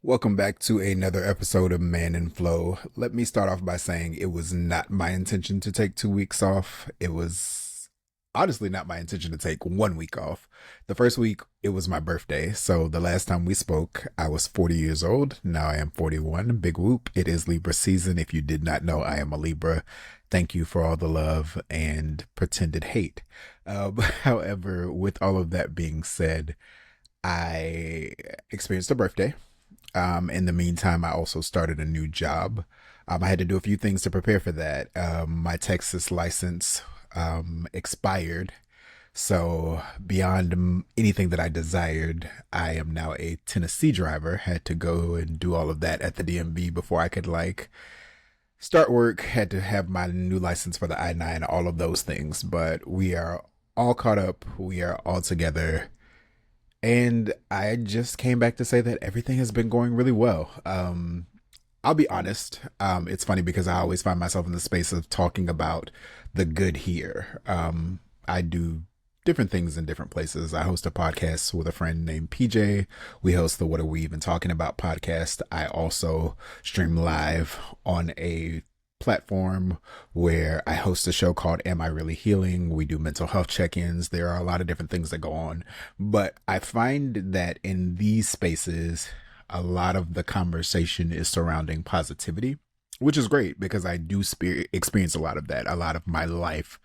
Welcome back to another episode of Man and Flow. Let me start off by saying it was not my intention to take 2 weeks off. It was honestly not my intention to take 1 week off. The first week, it was my birthday. So the last time we spoke, I was 40 years old. Now I am 41. Big whoop. It is Libra season. If you did not know, I am a Libra. Thank you for all the love and pretended hate. However, with all of that being said, I experienced a birthday. In the meantime, I also started a new job. I had to do a few things to prepare for that. My Texas license expired. So beyond anything that I desired, I am now a Tennessee driver. Had to go and do all of that at the DMV before I could start work. Had to have my new license for the I-9, all of those things. But we are all caught up. We are all together. And I just came back to say that everything has been going really well. I'll be honest. It's funny because I always find myself in the space of talking about the good here. I do different things in different places. I host a podcast with a friend named PJ. We host the What Are We Even Talking About podcast. I also stream live on a platform where I host a show called Am I Really Healing? We do mental health check-ins. There are a lot of different things that go on, but I find that in these spaces, a lot of the conversation is surrounding positivity, which is great because I do experience a lot of that. A lot of my life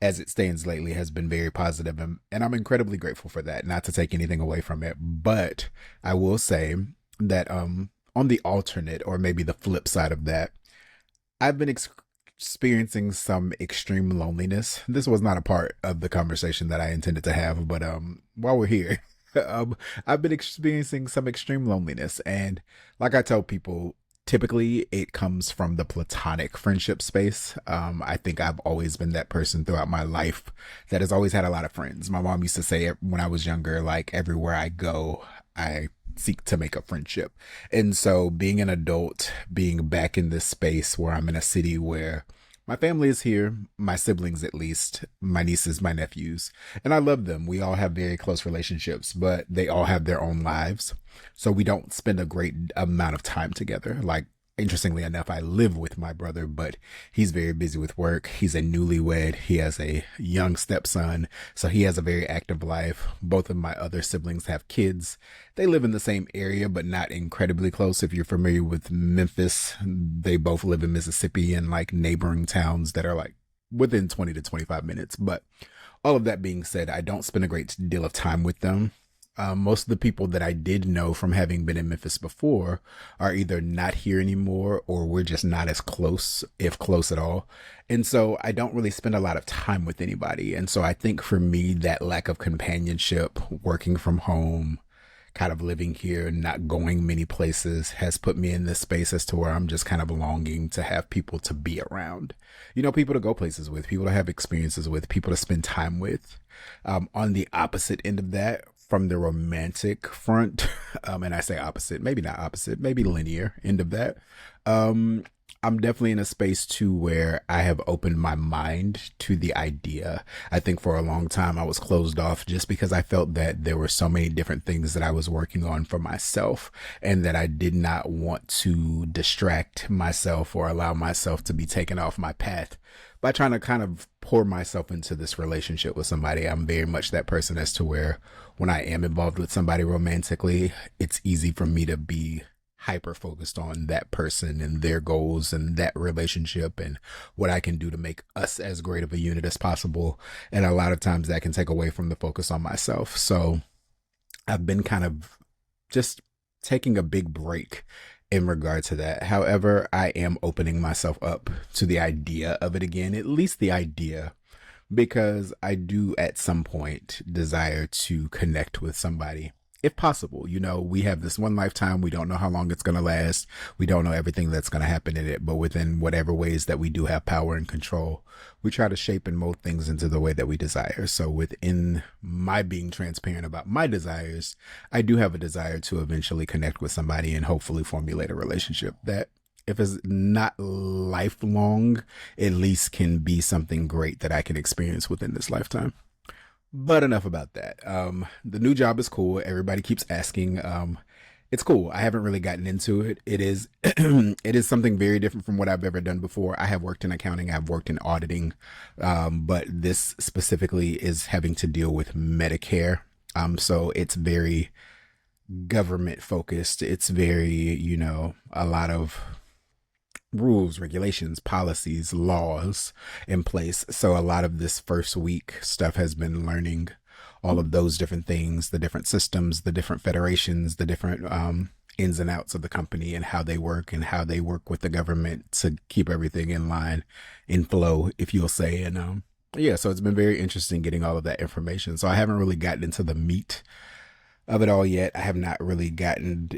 as it stands lately has been very positive, and I'm incredibly grateful for that. Not to take anything away from it, but I will say that on the alternate, or maybe the flip side of that, I've been experiencing some extreme loneliness. This was not a part of the conversation that I intended to have, but while we're here, I've been experiencing some extreme loneliness. And like I tell people, typically it comes from the platonic friendship space. I think I've always been that person throughout my life that has always had a lot of friends. My mom used to say when I was younger, like everywhere I go, I seek to make a friendship. And so being an adult, being back in this space where I'm in a city where my family is here, my siblings at least, my nieces, my nephews, and I love them. We all have very close relationships, but they all have their own lives. So we don't spend a great amount of time together. Like, interestingly enough, I live with my brother, but he's very busy with work. He's a newlywed. He has a young stepson, so he has a very active life. Both of my other siblings have kids. They live in the same area, but not incredibly close. If you're familiar with Memphis, they both live in Mississippi and like neighboring towns that are like within 20 to 25 minutes. But all of that being said, I don't spend a great deal of time with them. Most of the people that I did know from having been in Memphis before are either not here anymore or we're just not as close, if close at all. And so I don't really spend a lot of time with anybody. And so I think for me, that lack of companionship, working from home, kind of living here, not going many places, has put me in this space as to where I'm just kind of longing to have people to be around. You know, people to go places with, people to have experiences with, people to spend time with. On the opposite end of that, from the romantic front, and I say opposite, maybe not opposite, maybe linear end of that, I'm definitely in a space too where I have opened my mind to the idea. I think for a long time I was closed off just because I felt that there were so many different things that I was working on for myself and that I did not want to distract myself or allow myself to be taken off my path by trying to kind of pour myself into this relationship with somebody. I'm very much that person as to where when I am involved with somebody romantically, it's easy for me to be hyper focused on that person and their goals and that relationship and what I can do to make us as great of a unit as possible. And a lot of times that can take away from the focus on myself. So I've been kind of just taking a big break in regard to that. However, I am opening myself up to the idea of it again, at least the idea, because I do at some point desire to connect with somebody if possible. You know, we have this one lifetime. We don't know how long it's going to last. We don't know everything that's going to happen in it, but within whatever ways that we do have power and control, we try to shape and mold things into the way that we desire. So within my being transparent about my desires, I do have a desire to eventually connect with somebody and hopefully formulate a relationship that, if it's not lifelong, at least can be something great that I can experience within this lifetime. But enough about that. The new job is cool. Everybody keeps asking. It's cool. I haven't really gotten into it. It is it is something very different from what I've ever done before. I have worked in accounting, I've worked in auditing, but this specifically is having to deal with Medicare. So it's very government focused. It's very, a lot of rules, regulations, policies, laws in place. So a lot of this first week stuff has been learning all of those different things, the different systems, the different federations, the different ins and outs of the company and how they work with the government to keep everything in line, in flow, if you'll say. And yeah, so it's been very interesting getting all of that information. So I haven't really gotten into the meat of it all yet. I have not really gotten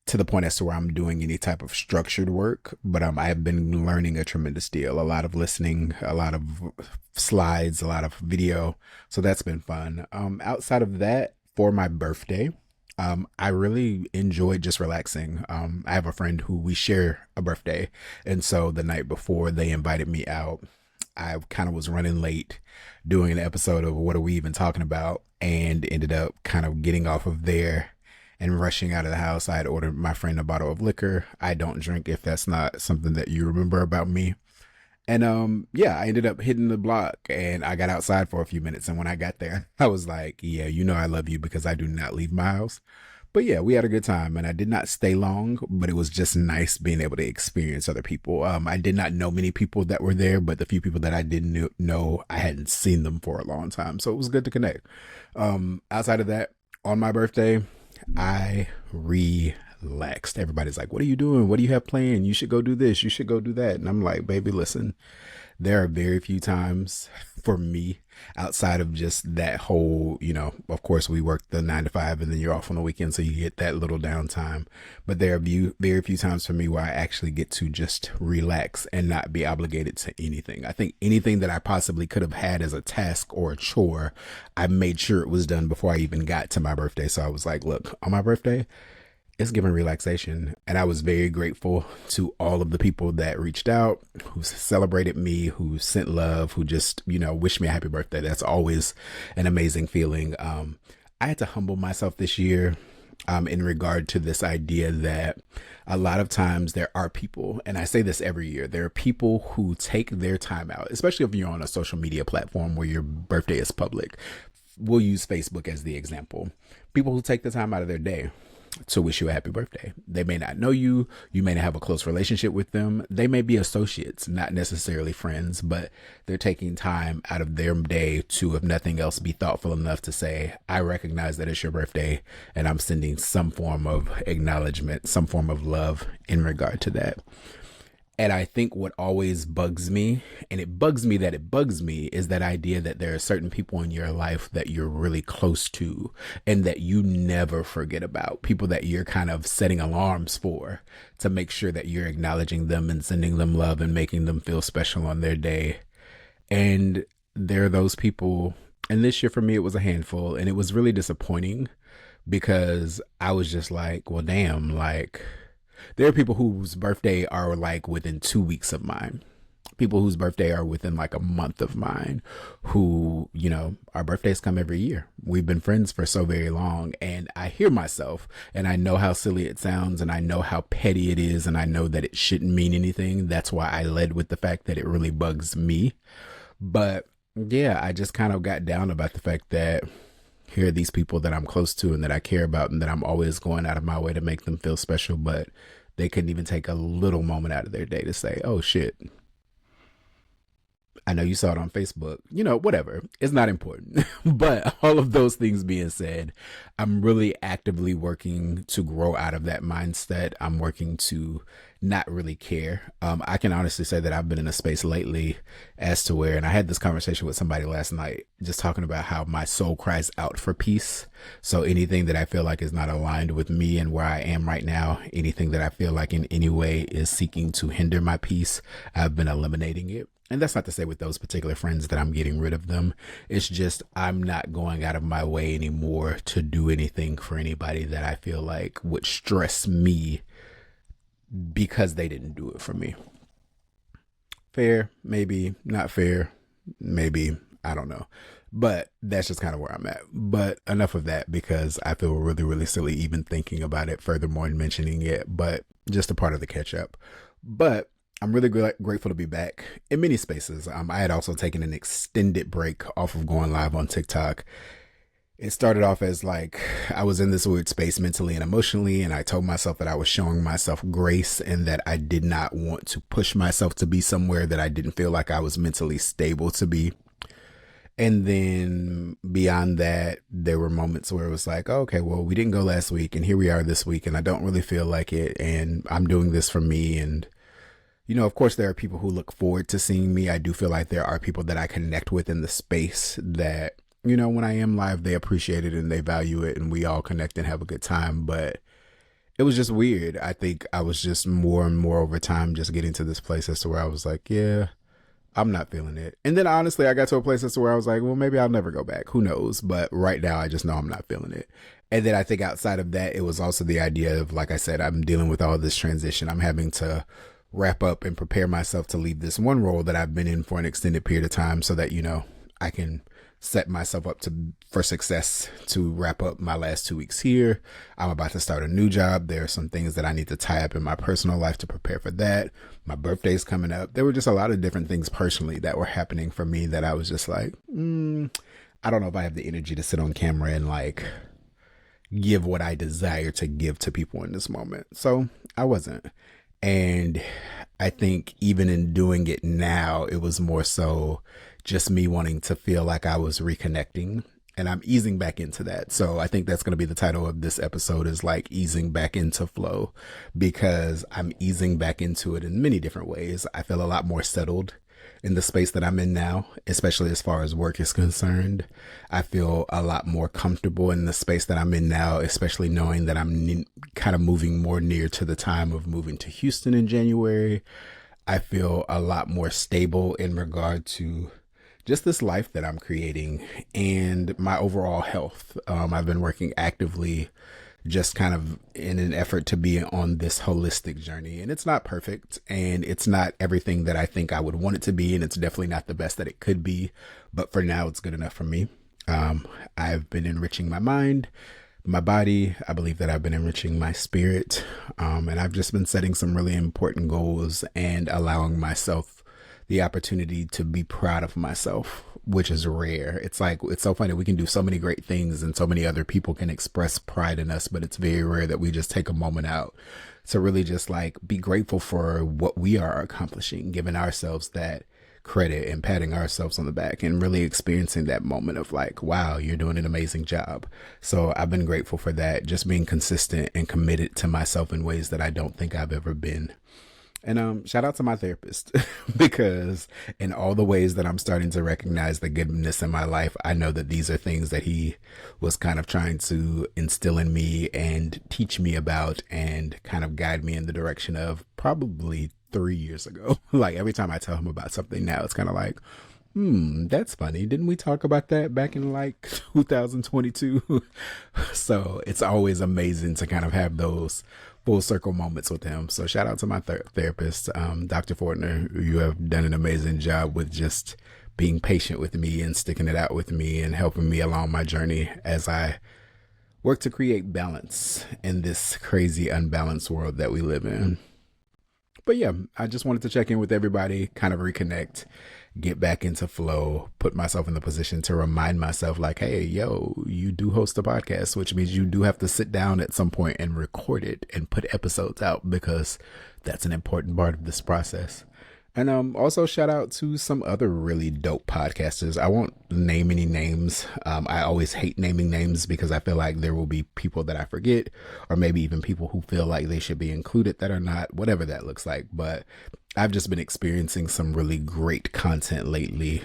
to the point as to where I'm doing any type of structured work, but I have been learning a tremendous deal, a lot of listening, a lot of slides, a lot of video. So that's been fun. Outside of that, for my birthday, I really enjoyed just relaxing. I have a friend who we share a birthday. And so the night before they invited me out, I kind of was running late doing an episode of What Are We Even Talking About, and ended up kind of getting off of there and rushing out of the house. I had ordered my friend a bottle of liquor. I don't drink, if that's not something that you remember about me. And yeah, I ended up hitting the block and I got outside for a few minutes. And when I got there, I was like, yeah, I love you because I do not leave my house. But yeah, we had a good time and I did not stay long, but it was just nice being able to experience other people. I did not know many people that were there, but the few people that I didn't know, I hadn't seen them for a long time. So it was good to connect. Outside of that, on my birthday, I relaxed. Everybody's like, what are you doing? What do you have planned? You should go do this. You should go do that. And I'm like, baby, listen, there are very few times for me outside of just that whole, of course we work the 9 to 5 and then you're off on the weekend. So you get that little downtime, but there are very few times for me where I actually get to just relax and not be obligated to anything. I think anything that I possibly could have had as a task or a chore, I made sure it was done before I even got to my birthday. So I was like, look, on my birthday, it's given relaxation. And I was very grateful to all of the people that reached out, who celebrated me, who sent love, who just, wished me a happy birthday. That's always an amazing feeling. I had to humble myself this year in regard to this idea that a lot of times there are people, and I say this every year, there are people who take their time out, especially if you're on a social media platform where your birthday is public. We'll use Facebook as the example. People who take the time out of their day to wish you a happy birthday. They may not know you. You may not have a close relationship with them. They may be associates, not necessarily friends, but they're taking time out of their day to, if nothing else, be thoughtful enough to say, I recognize that it's your birthday and I'm sending some form of acknowledgement, some form of love in regard to that. And I think what always bugs me, and it bugs me that it bugs me, is that idea that there are certain people in your life that you're really close to and that you never forget about. People that you're kind of setting alarms for to make sure that you're acknowledging them and sending them love and making them feel special on their day. And there are those people. And this year for me, it was a handful, and it was really disappointing because I was just like, well, damn, like, there are people whose birthday are like within 2 weeks of mine. People whose birthday are within like a month of mine, who, our birthdays come every year. We've been friends for so very long. And I hear myself and I know how silly it sounds and I know how petty it is. And I know that it shouldn't mean anything. That's why I led with the fact that it really bugs me. But yeah, I just kind of got down about the fact that here are these people that I'm close to and that I care about and that I'm always going out of my way to make them feel special, but they couldn't even take a little moment out of their day to say, oh shit, I know you saw it on Facebook, whatever. It's not important. But all of those things being said, I'm really actively working to grow out of that mindset. I'm working to not really care. I can honestly say that I've been in a space lately as to where, and I had this conversation with somebody last night, just talking about how my soul cries out for peace. So anything that I feel like is not aligned with me and where I am right now, anything that I feel like in any way is seeking to hinder my peace, I've been eliminating it. And that's not to say with those particular friends that I'm getting rid of them. It's just I'm not going out of my way anymore to do anything for anybody that I feel like would stress me because they didn't do it for me. Fair, maybe. Not fair, maybe. I don't know. But that's just kind of where I'm at. But enough of that, because I feel really, really silly even thinking about it furthermore and mentioning it, but just a part of the catch up. But I'm really grateful to be back in many spaces. I had also taken an extended break off of going live on TikTok. It started off as like I was in this weird space mentally and emotionally, and I told myself that I was showing myself grace and that I did not want to push myself to be somewhere that I didn't feel like I was mentally stable to be. And then beyond that, there were moments where it was like, oh, okay, well, we didn't go last week, and here we are this week, and I don't really feel like it, and I'm doing this for me. And, you know, of course, there are people who look forward to seeing me. I do feel like there are people that I connect with in the space that, you know, when I am live, they appreciate it and they value it, and we all connect and have a good time. But it was just weird. I think I was just more and more over time just getting to this place as to where I was like, yeah, I'm not feeling it. And then honestly, I got to a place as to where I was like, well, maybe I'll never go back. Who knows? But right now, I just know I'm not feeling it. And then I think outside of that, it was also the idea of, like I said, I'm dealing with all this transition. I'm having to wrap up and prepare myself to leave this one role that I've been in for an extended period of time so that, you know, I can set myself up for success to wrap up my last 2 weeks here. I'm about to start a new job. There are some things that I need to tie up in my personal life to prepare for that. My birthday's coming up. There were just a lot of different things personally that were happening for me that I was just like, I don't know if I have the energy to sit on camera and like give what I desire to give to people in this moment. So I wasn't. And I think even in doing it now, it was more so just me wanting to feel like I was reconnecting, and I'm easing back into that. So I think that's going to be the title of this episode, is like easing back into flow, because I'm easing back into it in many different ways. I feel a lot more settled in the space that I'm in now, especially as far as work is concerned. I feel a lot more comfortable in the space that I'm in now, especially knowing that I'm kind of moving more near to the time of moving to Houston in January. I feel a lot more stable in regard to just this life that I'm creating and my overall health. I've been working actively just kind of in an effort to be on this holistic journey. And it's not perfect, and it's not everything that I think I would want it to be. And it's definitely not the best that it could be. But for now, it's good enough for me. I've been enriching my mind, my body. I believe that I've been enriching my spirit. And I've just been setting some really important goals and allowing myself the opportunity to be proud of myself, which is rare. It's like, it's so funny. We can do so many great things and so many other people can express pride in us, but it's very rare that we just take a moment out to really just like be grateful for what we are accomplishing, giving ourselves that credit and patting ourselves on the back and really experiencing that moment of like, wow, you're doing an amazing job. So I've been grateful for that, just being consistent and committed to myself in ways that I don't think I've ever been. And shout out to my therapist because in all the ways that I'm starting to recognize the goodness in my life, I know that these are things that he was kind of trying to instill in me and teach me about and kind of guide me in the direction of probably 3 years ago. Like every time I tell him about something now, it's kind of like, that's funny. Didn't we talk about that back in like 2022? So it's always amazing to kind of have those full circle moments with him. So shout out to my therapist, Dr. Fortner. You have done an amazing job with just being patient with me and sticking it out with me and helping me along my journey as I work to create balance in this crazy unbalanced world that we live in. But yeah, I just wanted to check in with everybody, kind of reconnect, get back into flow, put myself in the position to remind myself like, hey, yo, you do host a podcast, which means you do have to sit down at some point and record it and put episodes out, because that's an important part of this process. And also shout out to some other really dope podcasters. I won't name any names. I always hate naming names because I feel like there will be people that I forget, or maybe even people who feel like they should be included that are not, whatever that looks like. But I've just been experiencing some really great content lately.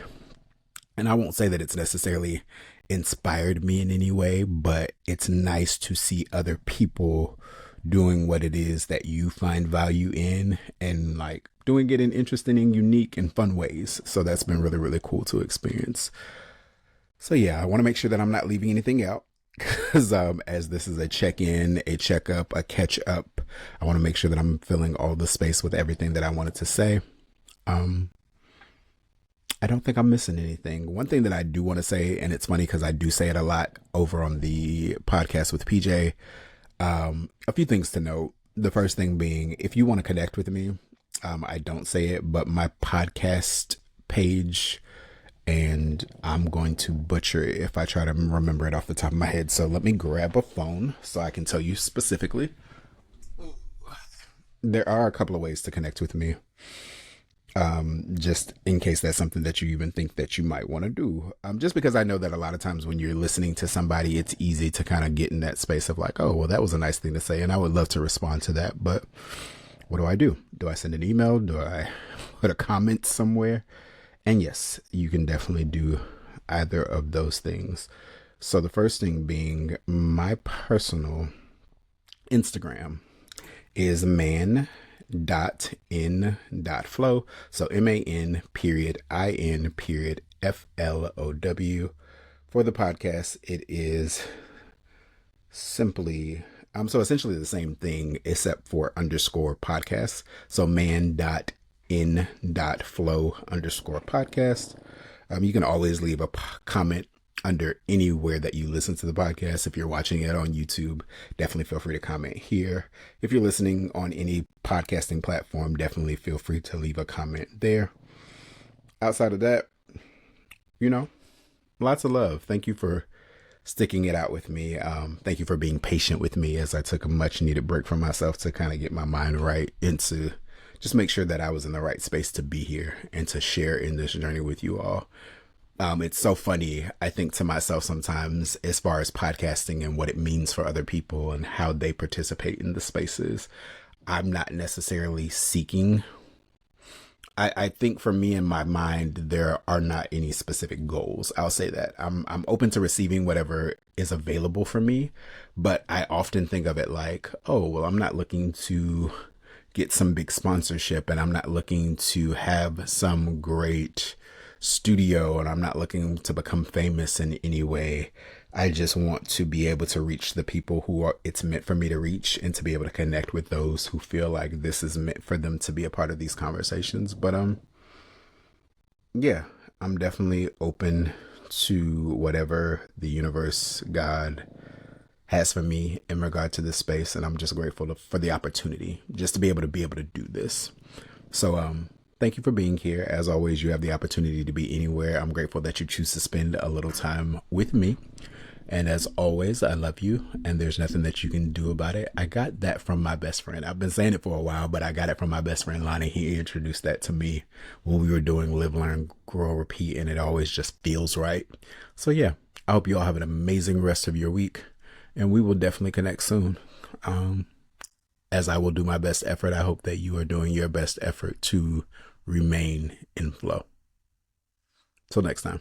And I won't say that it's necessarily inspired me in any way, but it's nice to see other people doing what it is that you find value in and like doing it in interesting and unique and fun ways. So that's been really, really cool to experience. So yeah, I want to make sure that I'm not leaving anything out because as this is a check-in, a check-up, a catch-up, I want to make sure that I'm filling all the space with everything that I wanted to say. I don't think I'm missing anything. One thing that I do want to say, and it's funny because I do say it a lot over on the podcast with PJ. A few things to note. The first thing being, if you want to connect with me, I don't say it, but my podcast page, and I'm going to butcher it if I try to remember it off the top of my head. So let me grab a phone so I can tell you specifically. There are a couple of ways to connect with me, just in case that's something that you even think that you might want to do. Just because I know that a lot of times when you're listening to somebody, it's easy to kind of get in that space of like, oh, well, that was a nice thing to say, and I would love to respond to that, but what do I do? Do I send an email? Do I put a comment somewhere? And yes, you can definitely do either of those things. So the first thing being, my personal Instagram is man.in.flow. So MAN.IN.FLOW. For the podcast, it is simply so essentially the same thing except for underscore podcast. So man.in.flow_podcast. You can always leave a comment under anywhere that you listen to the podcast. If you're watching it on YouTube, definitely feel free to comment here. If you're listening on any podcasting platform, definitely feel free to leave a comment there. Outside of that, lots of love. Thank you for sticking it out with me. Thank you for being patient with me as I took a much needed break from myself to kind of get my mind right and to just make sure that I was in the right space to be here and to share in this journey with you all. It's so funny. I think to myself sometimes as far as podcasting and what it means for other people and how they participate in the spaces, I'm not necessarily seeking. I think for me in my mind, there are not any specific goals. I'll say that I'm open to receiving whatever is available for me, but I often think of it like, oh, well, I'm not looking to get some big sponsorship, and I'm not looking to have some great studio, and I'm not looking to become famous in any way. I just want to be able to reach the people who it's meant for me to reach, and to be able to connect with those who feel like this is meant for them to be a part of these conversations. But yeah, I'm definitely open to whatever the universe, God, has for me in regard to this space, and I'm just grateful for the opportunity just to be able to do this. So thank you for being here. As always, you have the opportunity to be anywhere. I'm grateful that you choose to spend a little time with me. And as always, I love you, and there's nothing that you can do about it. I got that from my best friend. I've been saying it for a while, but I got it from my best friend, Lonnie. He introduced that to me when we were doing Live, Learn, Grow, Repeat, and it always just feels right. So yeah, I hope you all have an amazing rest of your week, and we will definitely connect soon. As I will do my best effort, I hope that you are doing your best effort to remain in flow. Till next time.